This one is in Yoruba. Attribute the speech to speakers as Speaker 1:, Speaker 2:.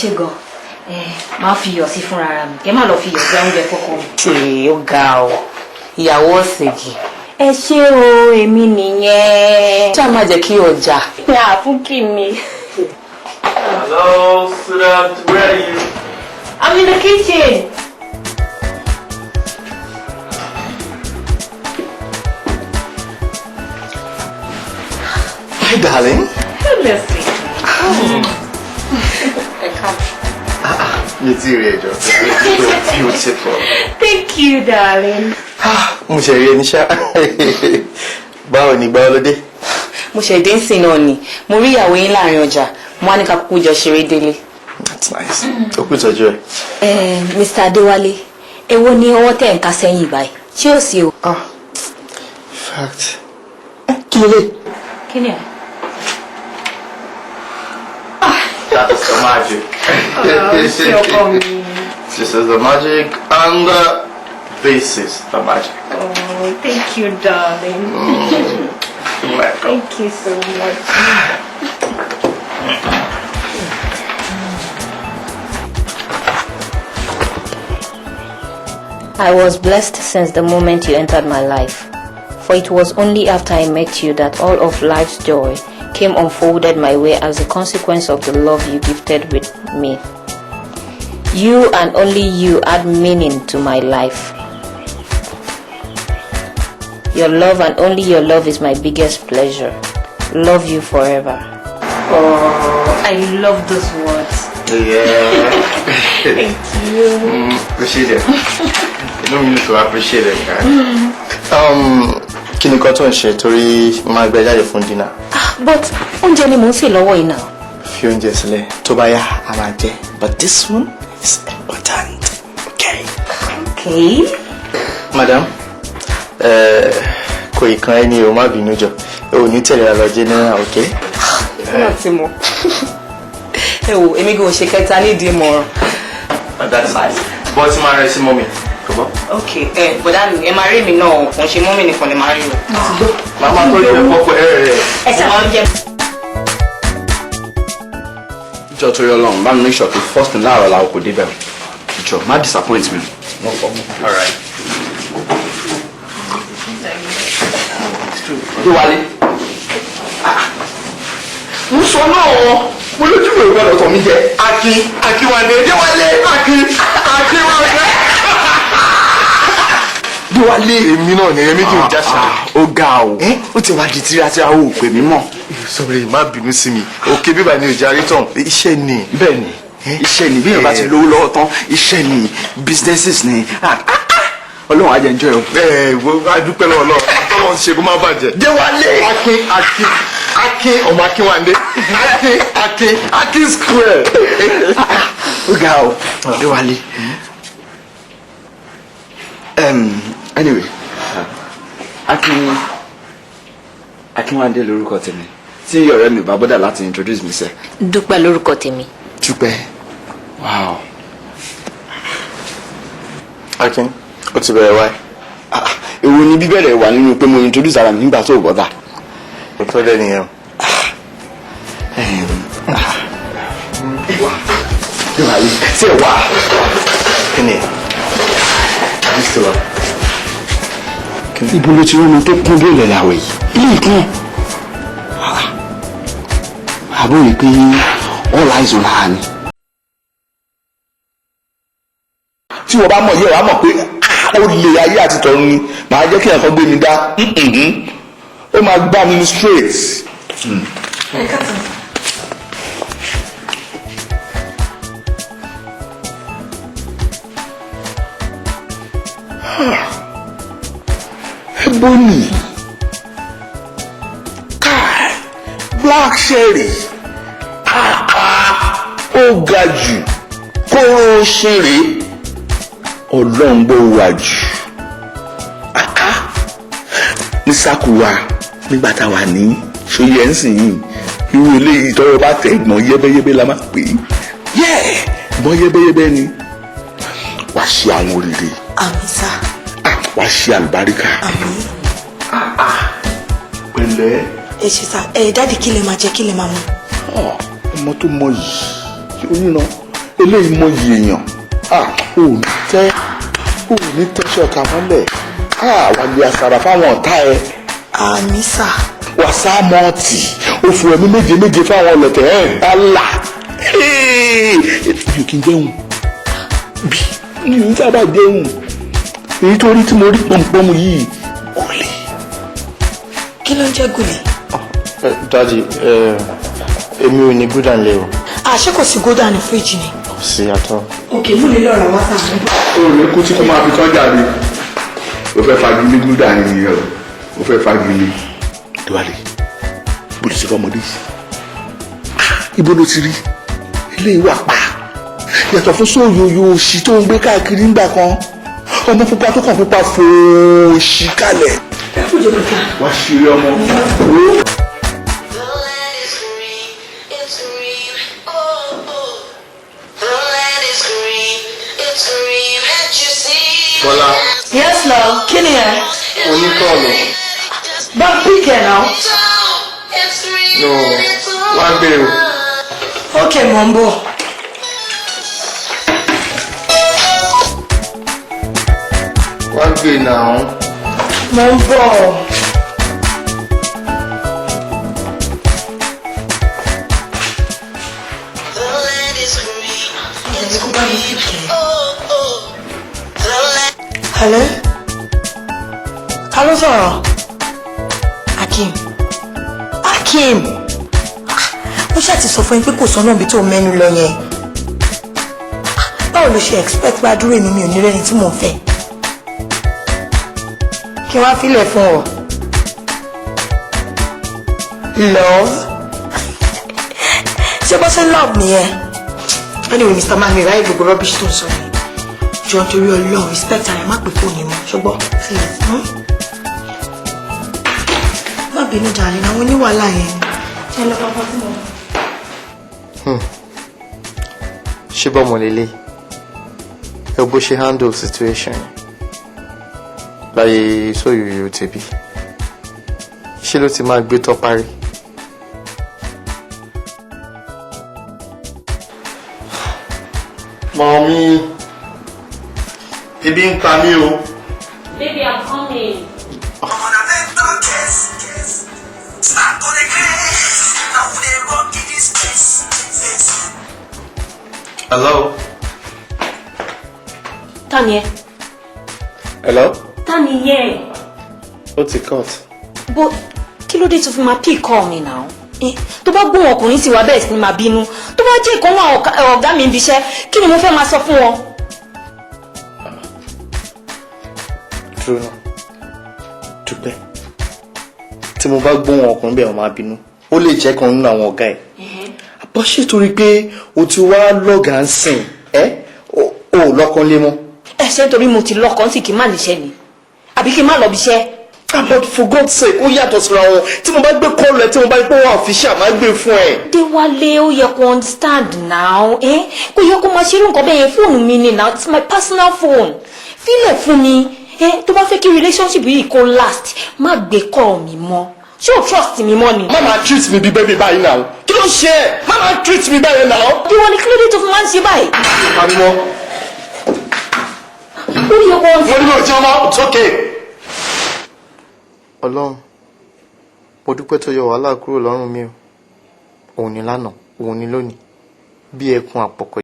Speaker 1: Chigo, máa fi iyọ̀ sí fúnra ara mi. Kẹ́ má lọ fi iyọ̀ jẹ oúnjẹ kọ́kọ́ mi.
Speaker 2: Ṣé ó ga o? Ìyàwó ọ̀sẹ̀gì.
Speaker 1: Ẹ ṣé o, èmi nìyẹn.
Speaker 2: Ṣá má jẹ́ kí ọjà.
Speaker 1: Yà fún kí mi.
Speaker 3: Hello, student. Where are you?
Speaker 1: I'm in the kitchen.
Speaker 3: Hi, darling.
Speaker 1: Hello, sweetie.
Speaker 3: You're beautiful.
Speaker 1: Thank you, darling.
Speaker 3: Mo ṣe rí ẹni ṣá. Báwo ni gbá ọlọ́dẹ?
Speaker 2: Mo ṣe dé nsìn náà ni. Mo rí ìyàwó yín láàrin ọjà. Mo wá ní ká kúkú jọ ṣeré délé.
Speaker 3: That's nice. Ó kú ìtọ́jú ẹ̀.
Speaker 1: Mr. Dewale, èwo ni ọwọ́ tẹ̀ ń ká sẹ́yìn báyìí? Ṣé ó sì o?
Speaker 3: In fact. Kí ló dé?
Speaker 1: Kí ni ẹ̀?
Speaker 3: That is the magic. This is the magic and this is the magic.
Speaker 1: Oh, thank you, darling.
Speaker 3: You're welcome.
Speaker 1: Thank you so much. I was blessed since the moment you entered my life. For it was only after I met you that all of life's joy came unfolded my way as a consequence of the love you gifted with me. You and only you add meaning to my life. Your love and only your love is my biggest pleasure. Love you forever. Oh, I love those words.
Speaker 3: Yeah.
Speaker 1: Thank you.
Speaker 3: Appreciate it. You don't need to appreciate it, guys. Kí ni nǹkan tó ń ṣe torí máa gbé jáde fún dinner?
Speaker 1: But oúnjẹ ni mò ń sè lọ́wọ́ yìí náà.
Speaker 3: Fi oúnjẹ sílẹ̀ tó bá yá a máa jẹ. But this one is important. Okay.
Speaker 1: Okay.
Speaker 3: Madam, kò ìkan ẹni o má bínú jọ. O ní tẹ̀lé ra lọ general, okay?
Speaker 2: Wọ́n ti mọ̀. Ẹ wo, èmi kò ṣe kẹta nídìí ìmọ̀ràn.
Speaker 3: That's nice. Bọ́ tí máa rẹ sí mọ́mì.
Speaker 2: Okay, bọ̀dá mi, ẹ máa rí mi náà, kò ń ṣe mọ́mì nìkan lè máa rí o.
Speaker 3: Màmá tó yẹ pọ́pọ́
Speaker 1: Ẹ sábà ń jẹ.
Speaker 4: Ìjọ tó yọ lọ́run bá mi make sure pé first thing láàárọ̀ làwọn kò débẹ̀ o. Ìjọ má disappoint me.
Speaker 3: No problem. All right.
Speaker 4: Dewale. Mo sọ náà mo lójú mi ò gbọdọ̀ tọ̀ mí jẹ.
Speaker 3: Akínwálé.
Speaker 4: Dewale.
Speaker 3: Akínwálé.
Speaker 4: Dewale.
Speaker 3: Èmi náà ni èmi kì í já ṣá.
Speaker 4: Ó ga o. Ó ti wá di tírátíra o pè mí mọ́.
Speaker 3: Sorry, má bínú sí mi. Òkè bíbá ni òjá rí tán. Iṣẹ́ ni.
Speaker 4: Bẹ́ẹ̀ni. Iṣẹ́ ni bí èèyàn bá ti lówó lọ́wọ́ tán iṣẹ́ ni businesses ni. Ọlọ́run á jẹ́ enjoy o.
Speaker 3: Wo a dúpẹ́ lọ́wọ́ Ọlọ́run. Ọlọ́run ṣe kó má bàjẹ́.
Speaker 4: Dewale.
Speaker 3: Akin ọmọ Akínwálé. Akin square.
Speaker 4: Ó ga o. Dewale. Anyway, Akínwálé lórúkọ tèmi. Tí ọ̀rẹ́ mi bá bọ́dà láti introduce mi sẹ́.
Speaker 1: Dúpẹ́ lórúkọ tèmi.
Speaker 4: Dúpẹ́. Wow.
Speaker 3: Akin, ó ti bẹ̀rẹ̀ wáyé.
Speaker 4: Èwo ni bíbẹ̀rẹ̀ wà nínú pé mo introduce ara mi nígbà tó bọ́dà.
Speaker 3: Ó tó dẹ́ nìyẹn.
Speaker 4: Dewale. Ṣé wà?
Speaker 3: Kí ni? Bísí
Speaker 4: Ibo ló ti rán mi tó kún bí ìrẹ̀lẹ̀ àwẹ̀ yìí? Ilé ìkún. Àbó rí pé all eyes on her ni. Tí wọ́n bá mọ̀ yẹ́ wàá mọ̀ pé ó lè ayé àti tọ̀run ni màá jẹ́ kí ẹ̀kan gbé mi dá. Ó máa gbá mi ní straight. Ebony, Kai, Black Sherry, ó ga jù, kóró ṣeré, Ọlọ́run gbọ́ wà jù. Ní sákùwà nígbà tá a wà ní ṣòye ń sìn yìí, irú eléyìí tọ́wọ́ bá tẹ̀ gbọ́n yẹ́bẹ́yẹ́bẹ́ la máa pè é. Gbọ́n yẹ́bẹ́yẹ́bẹ́ ni wàá ṣe àwọn oríire.
Speaker 5: Àmín sá.
Speaker 4: Wàá ṣe àlùbáríkà.
Speaker 5: Àmín.
Speaker 4: Pẹ̀lẹ́.
Speaker 5: Ẹ ṣe sá dáàdì kí lè máa jẹ kí lè máa mu.
Speaker 4: Ọmọ tó mọ yìí oníran eléyìí mọ iye èèyàn ò ní tẹ́ṣọ̀ ká mọ́lẹ̀ wà lè àṣàrà fáwọn ọ̀tá ẹ.
Speaker 5: àmì sà.
Speaker 4: wàsá mọ́ọ̀tì ó fún ẹ̀mí méje fáwọn ọlọ́tẹ̀ ẹ̀ bálà mi ò kí n jẹun bí mi ń sábà jẹun èyí tó rí tí mo rí pọ̀npọ̀n yìí gòlè.
Speaker 5: kí ló ń jẹ́ gòlè?
Speaker 3: Daddy, èmi ò ní gúdà ńlẹ̀ o.
Speaker 5: àṣé kò sí gúdà ní fíríjì ni.
Speaker 3: Kò sí àtọ́.
Speaker 5: òkè mú mi lọ́ra wá sáà.
Speaker 4: o lè kú tí kò máa fi tán jáde o fẹ́ fagilé gúdà nìyẹn o fẹ́ fagilé. Dewale bó ti ṣe fọmọdé ibo ló ti rí eléyìí wà pa yàtọ̀ fún sóòyòyò òṣì tó ń gbé káàkiri ńgbà kan ọmọ pupa tó kàn pupa fòòṣì kalẹ̀. wá ṣeré ọmọ.
Speaker 3: Bọ́lá.
Speaker 5: yes love kí ni ẹ.
Speaker 3: Oníkọ́ọ̀lù.
Speaker 5: bá píkẹ̀ náà.
Speaker 3: No, wá gbé o.
Speaker 5: ok mò ń bọ̀.
Speaker 3: Wá gbé náà.
Speaker 5: mò ń bọ̀. hello? hello sọ̀rọ̀? Akim mo ṣáà ti sọ fún yín pé kò sọ́nà bí tó mẹ́nu lọ yẹn báwo ló ṣe expect bá dúró èmi mi ò ní rẹ́ni tí mò ń fẹ́ kí wọ́n á filẹ̀ fún ọ love ṣé bó ṣe love nìyẹn anyway Mr. Man mi ráyè gbogbo rubbish tó ń sọ yìí jọ nítorí Ọlọ́run respect ara ẹ má pè fóònù mọ́ ṣùgbọ́n má bínú darling àwọn oníwàhálà yẹn ṣe lọ pápá tí mo.
Speaker 3: Ṣé bọ́mọ lélẹ̀ ẹ bó ṣe handle situation láyé sóyòyò tèbí ṣé ló ti máa gbé tọ́ parí. Mommy, ebi ń pa mí o.
Speaker 1: Baby, I'm coming.
Speaker 3: Hello.
Speaker 1: Tani ẹ?
Speaker 3: Hello.
Speaker 1: Tani yẹ?
Speaker 3: Ó ti cut.
Speaker 1: Bó kí ló dé tó fi máa pick call mi now? Tó bá gbóhùn ọkùnrin sì wá bẹ́ẹ̀ sí ni máa bínú. Tó bá jẹ́ ìkànnì ọ̀gá mi ń biṣẹ́, kí ni mo fẹ́ máa sọ fún wọn?
Speaker 3: Dúró náà. Dúpẹ́. Tí mo bá gbóhùn ọkùnrin bẹ́ẹ̀ ó máa bínú. Ó lè jẹ́ kan nínú àwọn ọ̀gá ẹ̀. Bọ́ ṣe torí pé o ti wá lọ́gàá ń sìn o lọ́kàn lé mọ́.
Speaker 1: Ẹ ṣe nítorí mo ti lọ́kàn sí kí n má níṣẹ́ ni. Àbí kí n má lọ biṣẹ́.
Speaker 3: But for God's sake, ó yàtọ̀ síra wọn. Tí mo bá gbé kọ́ọ̀lù ẹ̀ tí mo bá gbé wọn official máa gbé fún ẹ.
Speaker 1: Dewale, ó yẹ kó understand now. Kò yẹ kó máa ṣerú nǹkan bẹ́ẹ̀ yẹn fóònù mi ni now. It's my personal phone. Fílẹ̀ fún mi. Tó bá fẹ́ kí relationship yìí kó last, má gbé call mi mọ́. Ṣé o trust mi mọ́ ni?
Speaker 3: Má máa treat mi bí bẹ́bí báyìí náà. Kí ló ń ṣe ẹ́? Má máa treat mi báyìí náà.
Speaker 1: Dewale, kí ló dé tó fi máa ń ṣe báyìí?
Speaker 3: Àbímọ.
Speaker 1: Ó yẹ kó
Speaker 3: mo ní mi ò tí wọn máa it's okay. Ọlọ́run, mo dúpẹ́ tó yọ wàhálà kúrò lọ́rùn mi o. Òun ni lánàá, òun ni lónìí. Bí ẹkùn àpọ̀kọ̀.